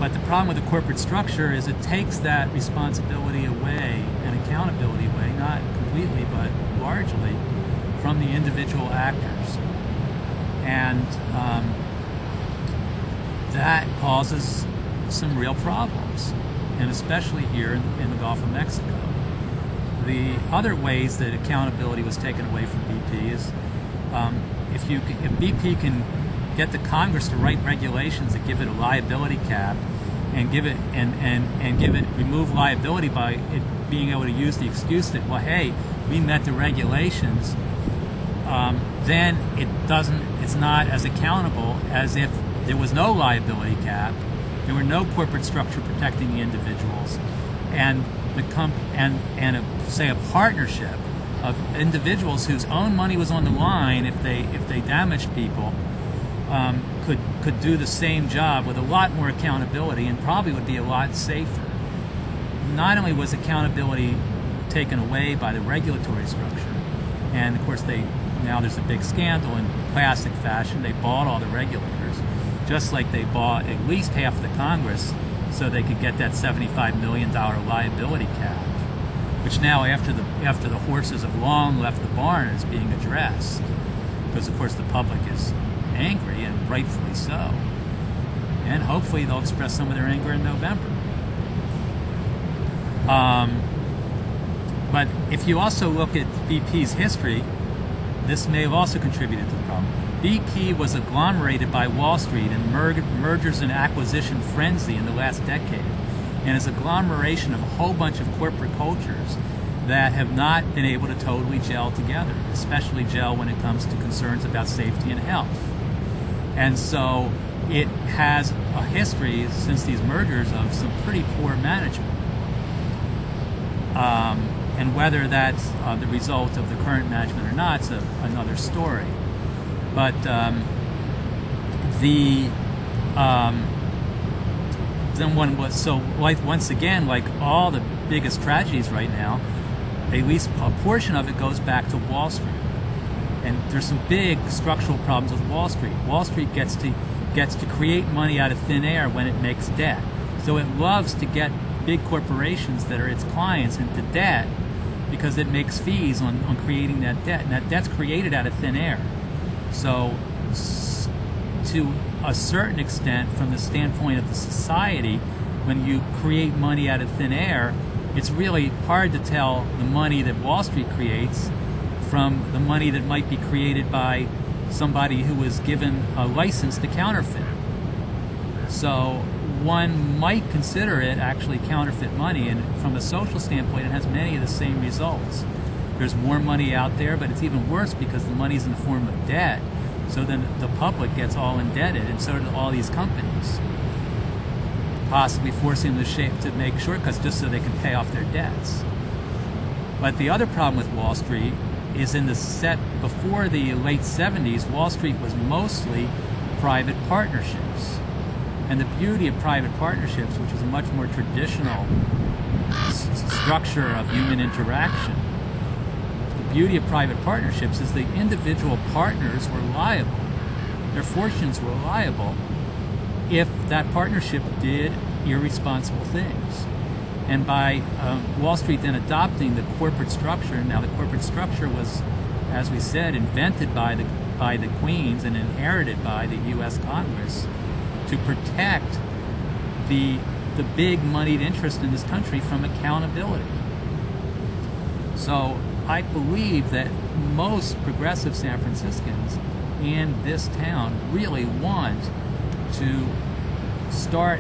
But the problem with the corporate structure is it takes that responsibility away and accountability away, not completely, but largely, from the individual actors. And that causes some real problems, and especially here in the Gulf of Mexico. The other ways that accountability was taken away from BP is if BP can get the Congress to write regulations that give it a liability cap and give it remove liability by it being able to use the excuse that, well, hey, we met the regulations, then it's not as accountable as if there was no liability cap, there were no corporate structure protecting the individuals, and say a partnership of individuals whose own money was on the line if they damaged people, could do the same job with a lot more accountability and probably would be a lot safer. Not only was accountability taken away by the regulatory structure, and of course now there's a big scandal in classic fashion. They bought all the regulators, just like they bought at least half the Congress so they could get that $75 million liability cap, which now after the horses have long left the barn is being addressed, because of course the public is angry, and rightfully so, and hopefully they'll express some of their anger in November. But if you also look at BP's history, this may have also contributed to the problem. BP was agglomerated by Wall Street in mergers and acquisition frenzy in the last decade, and is an agglomeration of a whole bunch of corporate cultures that have not been able to totally gel together, especially gel when it comes to concerns about safety and health. And so it has a history since these mergers of some pretty poor management. And whether that's the result of the current management or not is another story. But once again, like all the biggest tragedies right now, at least a portion of it goes back to Wall Street. And there's some big structural problems with Wall Street. Wall Street gets to create money out of thin air when it makes debt. So it loves to get big corporations that are its clients into debt because it makes fees on creating that debt. And that debt's created out of thin air. So to a certain extent, from the standpoint of the society, when you create money out of thin air, it's really hard to tell the money that Wall Street creates from the money that might be created by somebody who was given a license to counterfeit. So one might consider it actually counterfeit money, and from a social standpoint it has many of the same results. There's more money out there, but it's even worse because the money's in the form of debt, so then the public gets all indebted, and so do all these companies, possibly forcing them to make shortcuts just so they can pay off their debts. But the other problem with Wall Street is before the late 70s, Wall Street was mostly private partnerships. And the beauty of private partnerships, which is a much more traditional structure of human interaction, the beauty of private partnerships is the individual partners were liable. Their fortunes were liable if that partnership did irresponsible things. And by Wall Street then adopting the corporate structure, now the corporate structure was, as we said, invented by the Queens and inherited by the U.S. Congress to protect the big moneyed interest in this country from accountability. So I believe that most progressive San Franciscans in this town really want to start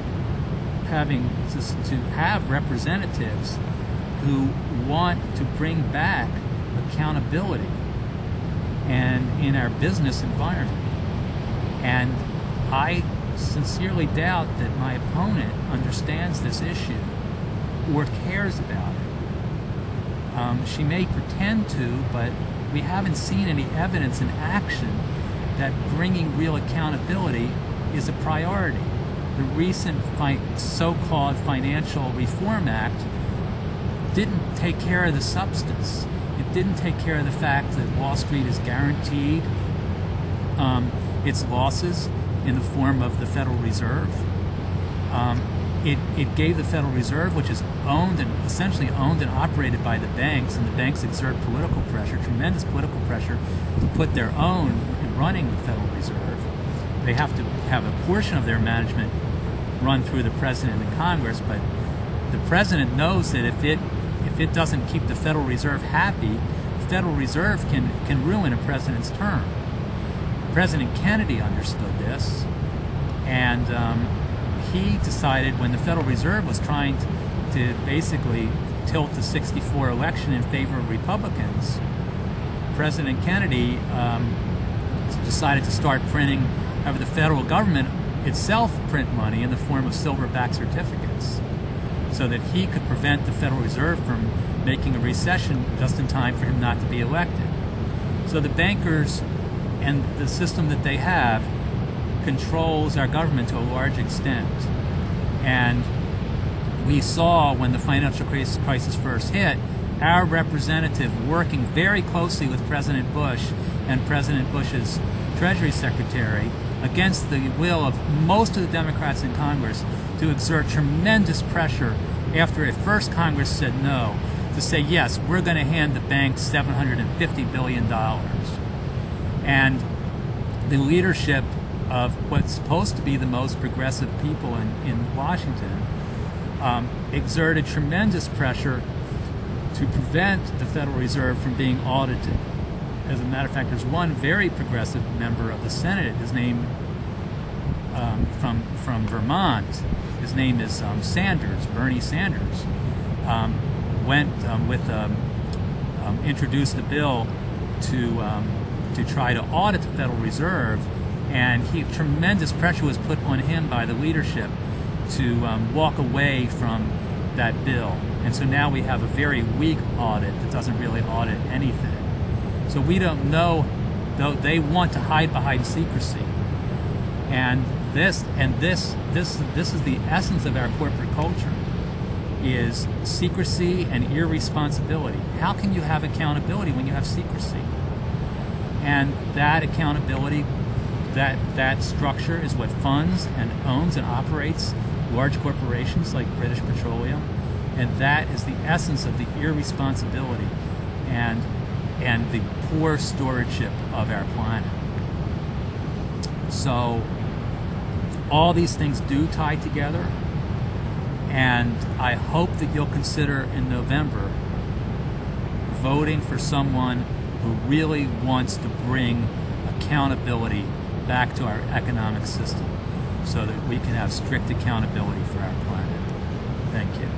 to have representatives who want to bring back accountability and in our business environment. And I sincerely doubt that my opponent understands this issue or cares about it. She may pretend to, but we haven't seen any evidence in action that bringing real accountability is a priority. The recent so-called Financial Reform Act didn't take care of the substance. It didn't take care of the fact that Wall Street is guaranteed its losses in the form of the Federal Reserve. it gave the Federal Reserve, which is essentially owned and operated by the banks, and the banks exert political pressure, tremendous political pressure, to put their own in running the Federal Reserve. They have to have a portion of their management run through the President and Congress, but the President knows that if it doesn't keep the Federal Reserve happy, the Federal Reserve can ruin a president's term. President Kennedy understood this, and he decided, when the Federal Reserve was trying to basically tilt the '64 election in favor of Republicans, President Kennedy decided to start printing, have the federal government itself print money in the form of silverback certificates, so that he could prevent the Federal Reserve from making a recession just in time for him not to be elected. So the bankers and the system that they have controls our government to a large extent. And we saw, when the financial crisis first hit, our representative working very closely with President Bush and President Bush's Treasury Secretary, against the will of most of the Democrats in Congress, to exert tremendous pressure after at first Congress said no, to say, yes, we're going to hand the banks $750 billion. And the leadership of what's supposed to be the most progressive people in Washington exerted tremendous pressure to prevent the Federal Reserve from being audited. As a matter of fact, there's one very progressive member of the Senate, his name, from Vermont, his name is Sanders, Bernie Sanders, introduced a bill to try to audit the Federal Reserve, and tremendous pressure was put on him by the leadership to walk away from that bill. And so now we have a very weak audit that doesn't really audit anything. So we don't know, though they want to hide behind secrecy. And this is the essence of our corporate culture, is secrecy and irresponsibility. How can you have accountability when you have secrecy? And that accountability, that structure is what funds and owns and operates large corporations like British Petroleum, and that is the essence of the irresponsibility and the poor stewardship of our planet. So all these things do tie together, and I hope that you'll consider in November voting for someone who really wants to bring accountability back to our economic system so that we can have strict accountability for our planet. Thank you.